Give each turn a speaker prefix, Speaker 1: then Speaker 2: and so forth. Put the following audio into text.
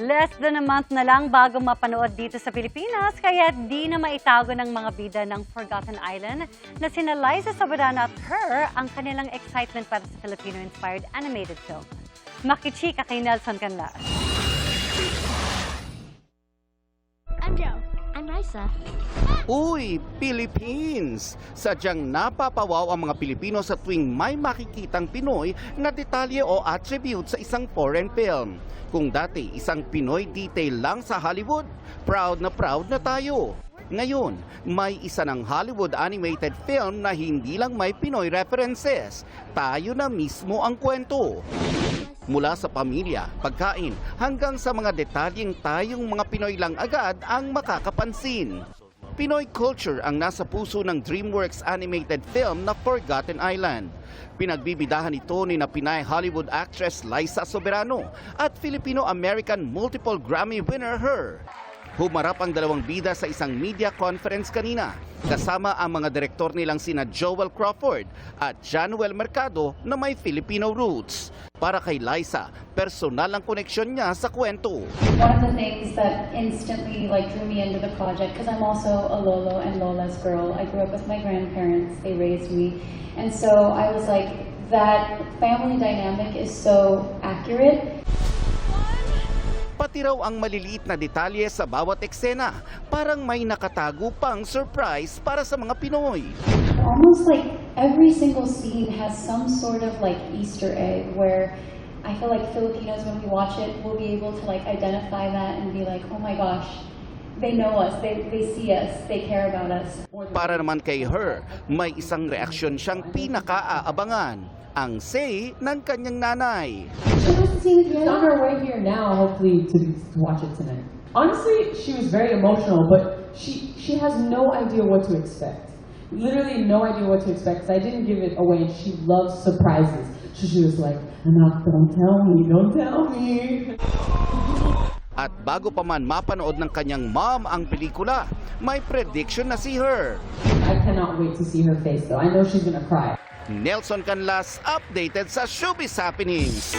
Speaker 1: Less than a month na lang bago mapanood dito sa Pilipinas, kaya di na maitago ng mga bida ng Forgotten Island na sina Liza Soberano at Her ang kanilang excitement para sa Filipino-inspired animated film. Makichika kay Nelson Canlas.
Speaker 2: I'm Joe. I'm Liza.
Speaker 3: Uy, Philippines! Sadyang napapawaw ang mga Pilipino sa tuwing may makikitang Pinoy na detalye o attribute sa isang foreign film. Kung dati isang Pinoy detail lang sa Hollywood, proud na tayo. Ngayon, may isa ng Hollywood animated film na hindi lang may Pinoy references. Tayo na mismo ang kwento. Mula sa pamilya, pagkain, hanggang sa mga detalyeng tayong mga Pinoy lang agad ang makakapansin. Pinoy culture ang nasa puso ng DreamWorks animated film na Forgotten Island. Pinagbibidahan ito ni Pinay Hollywood actress Liza Soberano at Filipino-American multiple Grammy winner Her. Humarap ang dalawang bida sa isang media conference kanina, kasama ang mga direktor nilang sina Joel Crawford at Januel Mercado na may Filipino roots. Para kay Liza, personal ang koneksyon niya sa kwento.
Speaker 4: One of the things that instantly drew me into the project, because I'm also a Lolo and Lola's girl. I grew up with my grandparents, they raised me. And so I was like, that family dynamic is so accurate.
Speaker 3: Pati raw ang maliliit na detalye sa bawat eksena, parang may nakatago pang surprise para sa mga Pinoy.
Speaker 4: Almost like every single scene has some sort of Easter egg where I feel like Filipinos, when we watch it, will be able to identify that and be like, oh my gosh, they know us, they see us, they care about us.
Speaker 3: Para naman kay Her, may isang reaksyon siyang pinaka-aabangan. Ang say ng kanyang nanay.
Speaker 5: She's on her way here now, hopefully to watch it tonight. Honestly, she was very emotional, but she has no idea what to expect. Literally no idea what to expect, because I didn't give it away, and she loves surprises. So she was like, anak, don't tell me.
Speaker 3: At bago pa man mapanood ng kanyang mom ang pelikula, may prediction na si Her.
Speaker 5: I cannot wait to see her face, though. I know she's gonna cry.
Speaker 3: Nelson Canlas, updated sa Showbiz Happenings.